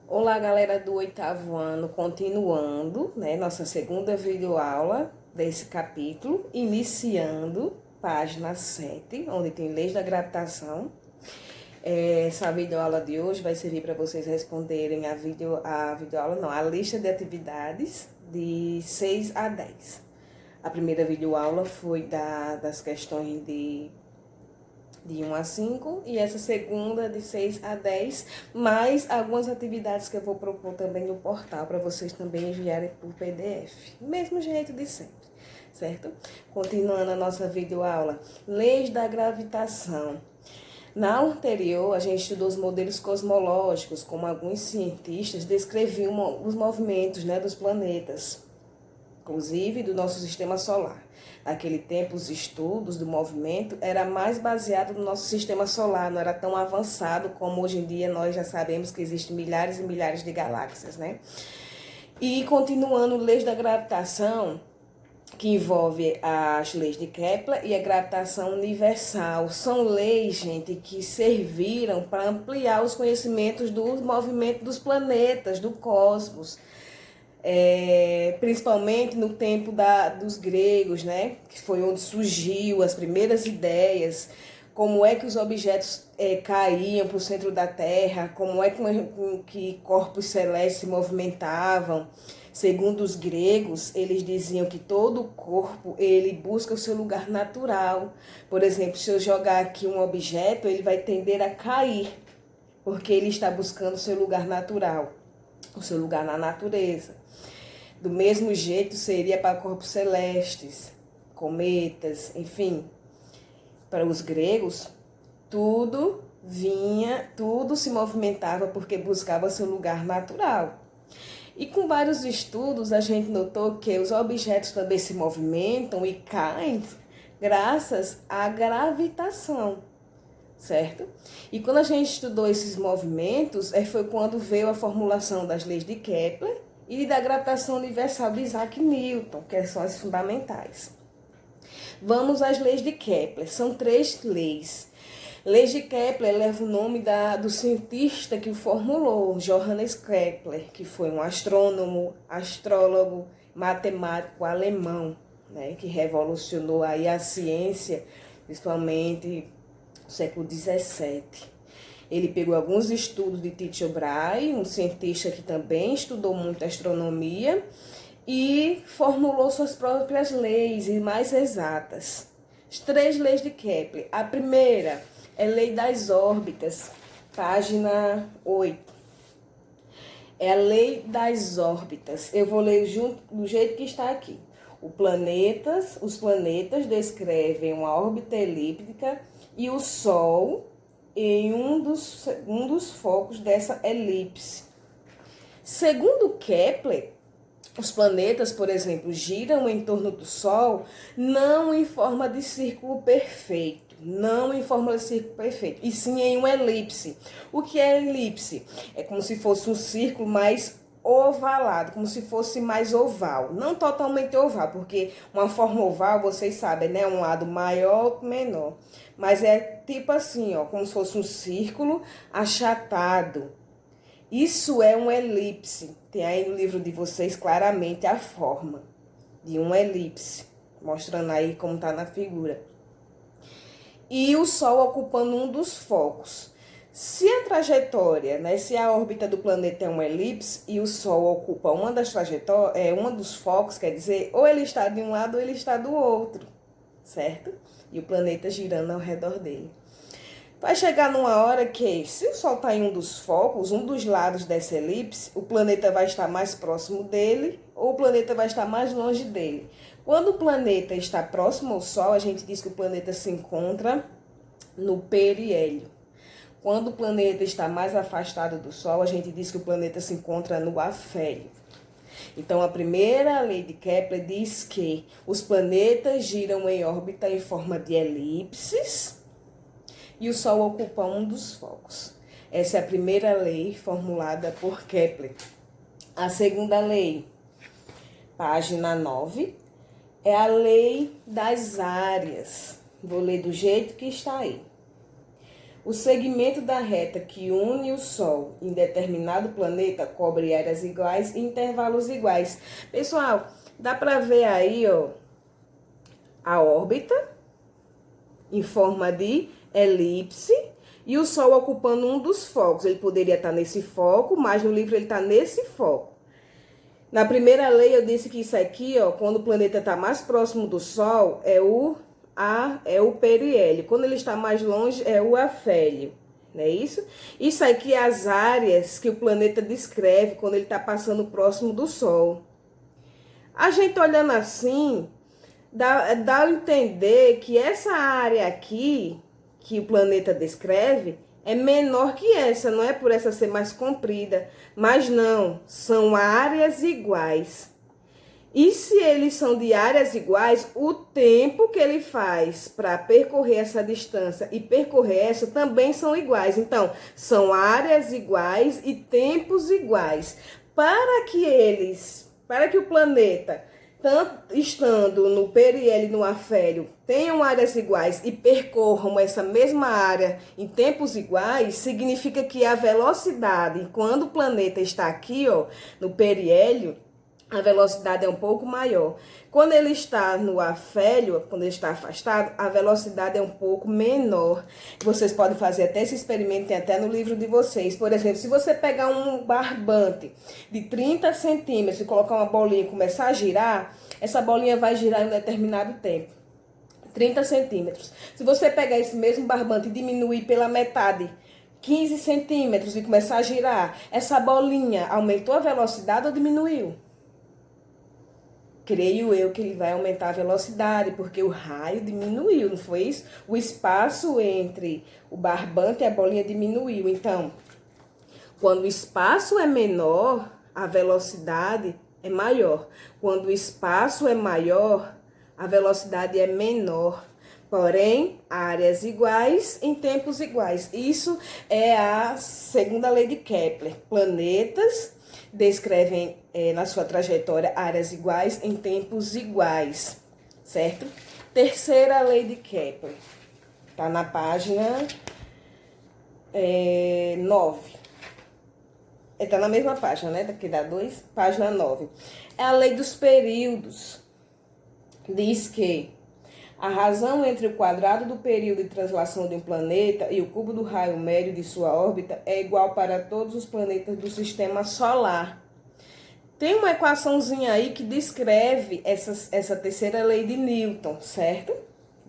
Olá, galera do oitavo ano, continuando, né, nossa segunda videoaula desse capítulo, iniciando página 7, onde tem leis da gravitação. Essa videoaula de hoje vai servir para vocês responderem a lista de atividades de 6 a 10. A primeira videoaula foi das questões de 1 a 5 e essa segunda de 6 a 10, mais algumas atividades que eu vou propor também no portal para vocês também enviarem por PDF. Mesmo jeito de sempre, certo? Continuando a nossa videoaula, leis da gravitação. Na aula anterior, a gente estudou os modelos cosmológicos, como alguns cientistas descreviam os movimentos, né, dos planetas, inclusive do nosso sistema solar. Naquele tempo, os estudos do movimento era mais baseado no nosso sistema solar, não era tão avançado como hoje em dia nós já sabemos que existem milhares e milhares de galáxias, né? E continuando, leis da gravitação, que envolve as leis de Kepler e a gravitação universal. São leis, gente, que serviram para ampliar os conhecimentos do movimento dos planetas, do cosmos. Principalmente no tempo dos gregos, né? Que foi onde surgiu as primeiras ideias, como é que os objetos caíam para o centro da Terra, como é que corpos celestes se movimentavam. Segundo os gregos, eles diziam que todo corpo ele busca o seu lugar natural. Por exemplo, se eu jogar aqui um objeto, ele vai tender a cair, porque ele está buscando o seu lugar natural, o seu lugar na natureza. Do mesmo jeito seria para corpos celestes, cometas, enfim. Para os gregos, tudo se movimentava porque buscava seu lugar natural. E com vários estudos, a gente notou que os objetos também se movimentam e caem graças à gravitação, certo? E quando a gente estudou esses movimentos, foi quando veio a formulação das leis de Kepler e da gravitação universal de Isaac Newton, que são as fundamentais. Vamos às leis de Kepler. São 3 leis. Leis de Kepler leva o nome do cientista que o formulou, Johannes Kepler, que foi um astrônomo, astrólogo, matemático alemão, né, que revolucionou aí a ciência, principalmente no século XVII. Ele pegou alguns estudos de Tycho Brahe, um cientista que também estudou muito astronomia, e formulou suas próprias leis e mais exatas. As 3 leis de Kepler. A primeira é a lei das órbitas, página 8. É a lei das órbitas. Eu vou ler do jeito que está aqui. Os planetas descrevem uma órbita elíptica e o Sol em um dos focos dessa elipse. Segundo Kepler, os planetas, por exemplo, giram em torno do Sol não em forma de círculo perfeito, e sim em uma elipse. O que é elipse? É como se fosse um círculo mais ovalado, como se fosse mais oval. Não totalmente oval, porque uma forma oval, vocês sabem, né? Um lado maior, menor. Mas é tipo assim, ó, como se fosse um círculo achatado. Isso é uma elipse. Tem aí no livro de vocês claramente a forma de uma elipse, mostrando aí como está na figura. E o Sol ocupando um dos focos. Se a trajetória, né, se a órbita do planeta é uma elipse e o Sol ocupa uma dos focos, quer dizer, ou ele está de um lado ou ele está do outro, certo? E o planeta girando ao redor dele. Vai chegar numa hora que, se o Sol está em um dos focos, um dos lados dessa elipse, o planeta vai estar mais próximo dele ou o planeta vai estar mais longe dele. Quando o planeta está próximo ao Sol, a gente diz que o planeta se encontra no periélio. Quando o planeta está mais afastado do Sol, a gente diz que o planeta se encontra no afélio. Então, a primeira lei de Kepler diz que os planetas giram em órbita em forma de elipses e o Sol ocupa um dos focos. Essa é a primeira lei formulada por Kepler. A segunda lei, página 9, é a lei das áreas. Vou ler do jeito que está aí. O segmento da reta que une o Sol em determinado planeta cobre áreas iguais e intervalos iguais. Pessoal, dá para ver aí, ó, a órbita em forma de elipse e o Sol ocupando um dos focos. Ele poderia estar nesse foco, mas no livro ele está nesse foco. Na primeira lei eu disse que isso aqui, ó, quando o planeta está mais próximo do Sol, é o periélio. Quando ele está mais longe, é o afélio. Não é isso? Isso aqui é as áreas que o planeta descreve quando ele está passando próximo do Sol. A gente olhando assim, dá a entender que essa área aqui, que o planeta descreve, é menor que essa, não é por essa ser mais comprida, mas não, são áreas iguais. E se eles são de áreas iguais, o tempo que ele faz para percorrer essa distância e percorrer essa também são iguais. Então, são áreas iguais e tempos iguais. Para que o planeta, tanto estando no periélio e no afélio, tenham áreas iguais e percorram essa mesma área em tempos iguais, significa que a velocidade, quando o planeta está aqui, ó, no periélio, a velocidade é um pouco maior. Quando ele está no afélio, quando ele está afastado, a velocidade é um pouco menor. Vocês podem fazer até esse experimento, tem até no livro de vocês. Por exemplo, se você pegar um barbante de 30 centímetros e colocar uma bolinha e começar a girar, essa bolinha vai girar em um determinado tempo. 30 centímetros. Se você pegar esse mesmo barbante e diminuir pela metade, 15 centímetros e começar a girar, essa bolinha aumentou a velocidade ou diminuiu? Creio eu que ele vai aumentar a velocidade, porque o raio diminuiu, não foi isso? O espaço entre o barbante e a bolinha diminuiu. Então, quando o espaço é menor, a velocidade é maior. Quando o espaço é maior, a velocidade é menor. Porém, áreas iguais em tempos iguais. Isso é a segunda lei de Kepler. Planetas descrevem na sua trajetória áreas iguais em tempos iguais, certo? Terceira lei de Kepler, tá na página 9. Tá na mesma página, né? Daqui dá 2, página 9. É a lei dos períodos. Diz que a razão entre o quadrado do período de translação de um planeta e o cubo do raio médio de sua órbita é igual para todos os planetas do sistema solar. Tem uma equaçãozinha aí que descreve essa terceira lei de Newton, certo?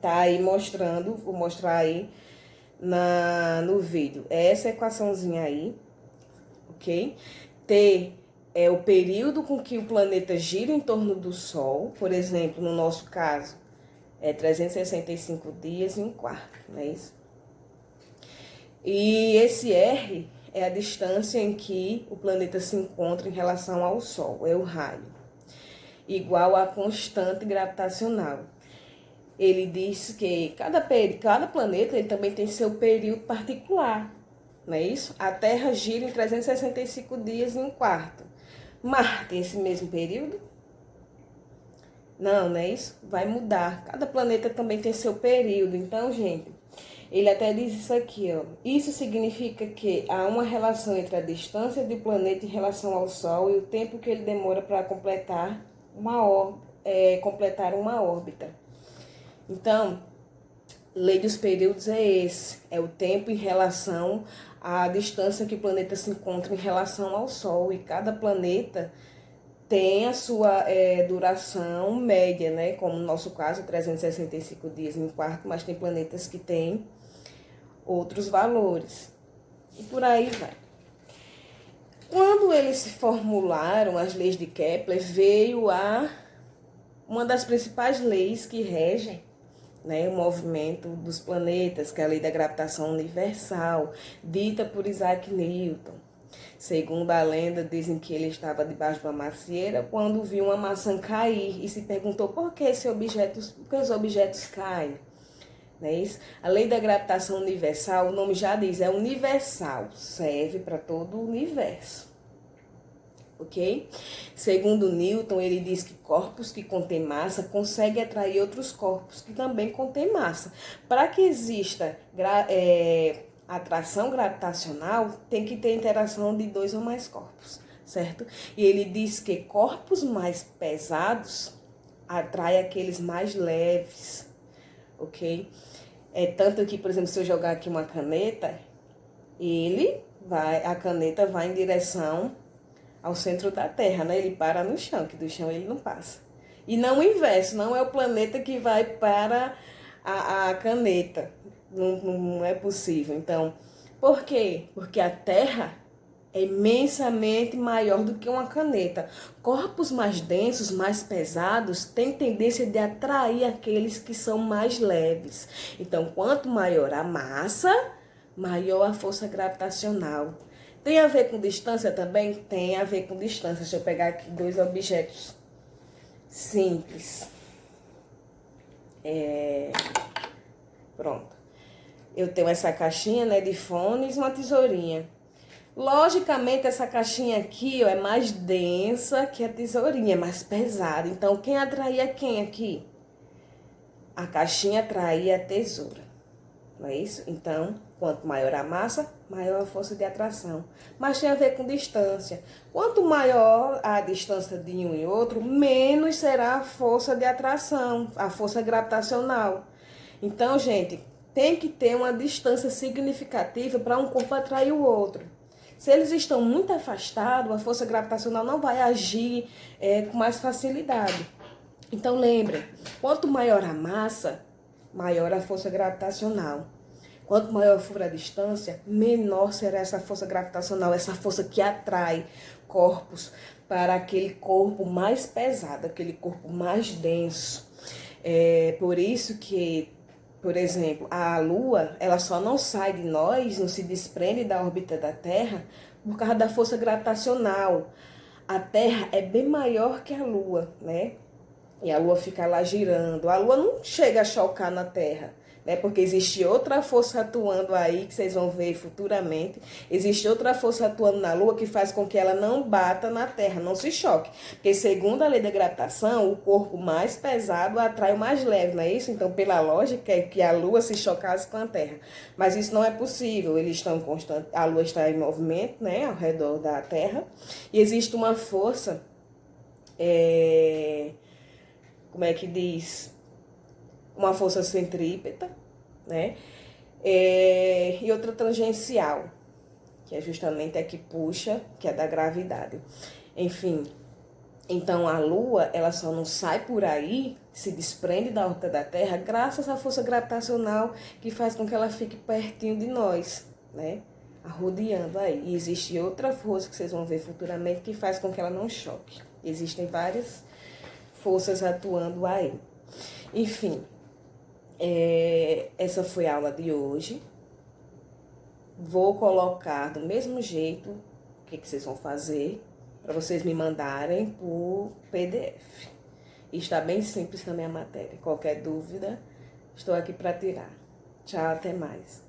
Tá aí mostrando, vou mostrar aí no vídeo. É essa equaçãozinha aí, ok? T é o período com que o planeta gira em torno do Sol, por exemplo, no nosso caso, é 365 dias e um quarto, não é isso? E esse R é a distância em que o planeta se encontra em relação ao Sol, é o raio, igual à constante gravitacional. Ele diz que cada planeta ele também tem seu período particular, não é isso? A Terra gira em 365 dias e um quarto. Marte tem esse mesmo período? Não, não é isso? Vai mudar. Cada planeta também tem seu período. Então, gente, ele até diz isso aqui, ó. Isso significa que há uma relação entre a distância do planeta em relação ao Sol e o tempo que ele demora para completar uma órbita. Então, lei dos períodos é esse. É o tempo em relação à distância que o planeta se encontra em relação ao Sol. E cada planeta tem a sua duração média, né? Como no nosso caso, 365 dias e um quarto, mas tem planetas que têm outros valores. E por aí vai. Quando eles se formularam, as leis de Kepler, veio uma das principais leis que regem, né, o movimento dos planetas, que é a lei da gravitação universal, dita por Isaac Newton. Segundo a lenda, dizem que ele estava debaixo de uma macieira quando viu uma maçã cair e se perguntou por que os objetos caem. Não é isso? A lei da gravitação universal, o nome já diz, é universal, serve para todo o universo. Ok? Segundo Newton, ele diz que corpos que contêm massa conseguem atrair outros corpos que também contêm massa. Para que exista A atração gravitacional tem que ter interação de 2 ou mais corpos, certo? E ele diz que corpos mais pesados atraem aqueles mais leves, ok? Tanto que, por exemplo, se eu jogar aqui uma caneta, a caneta vai em direção ao centro da Terra, né? Ele para no chão, que do chão ele não passa. E não o inverso, não é o planeta que vai para a caneta. Não é possível. Então, por quê? Porque a Terra é imensamente maior do que uma caneta. Corpos mais densos, mais pesados, têm tendência de atrair aqueles que são mais leves. Então, quanto maior a massa, maior a força gravitacional. Tem a ver com distância também? Tem a ver com distância. Deixa eu pegar aqui 2 objetos simples. Pronto. Eu tenho essa caixinha, né, de fones e uma tesourinha. Logicamente, essa caixinha aqui, ó, é mais densa que a tesourinha, é mais pesada. Então, quem atraía quem aqui? A caixinha atraía a tesoura. Não é isso? Então, quanto maior a massa, maior a força de atração. Mas tem a ver com distância. Quanto maior a distância de um e outro, menos será a força de atração, a força gravitacional. Então, gente, tem que ter uma distância significativa para um corpo atrair o outro. Se eles estão muito afastados, a força gravitacional não vai agir com mais facilidade. Então, lembrem, quanto maior a massa, maior a força gravitacional. Quanto maior for a distância, menor será essa força gravitacional, essa força que atrai corpos para aquele corpo mais pesado, aquele corpo mais denso. Por isso que, por exemplo, a Lua, ela só não sai de nós, não se desprende da órbita da Terra por causa da força gravitacional. A Terra é bem maior que a Lua, né? E a Lua fica lá girando. A Lua não chega a chocar na Terra, né? Porque existe outra força atuando aí, que vocês vão ver futuramente. Existe outra força atuando na Lua que faz com que ela não bata na Terra, não se choque. Porque segundo a lei da gravitação, o corpo mais pesado atrai o mais leve, não é isso? Então, pela lógica, é que a Lua se chocasse com a Terra. Mas isso não é possível. Eles estão constantes, a Lua está em movimento, né? Ao redor da Terra. E existe uma força... como é que diz? Uma força centrípeta, né? E outra tangencial, que é justamente a que puxa, que é da gravidade. Enfim, então a Lua, ela só não sai por aí, se desprende da órbita da Terra, graças à força gravitacional que faz com que ela fique pertinho de nós, né? Arrodeando aí. E existe outra força que vocês vão ver futuramente que faz com que ela não choque. Existem várias forças atuando aí. Enfim, essa foi a aula de hoje. Vou colocar do mesmo jeito o que vocês vão fazer para vocês me mandarem por PDF. Está bem simples também a matéria. Qualquer dúvida, estou aqui para tirar. Tchau, até mais.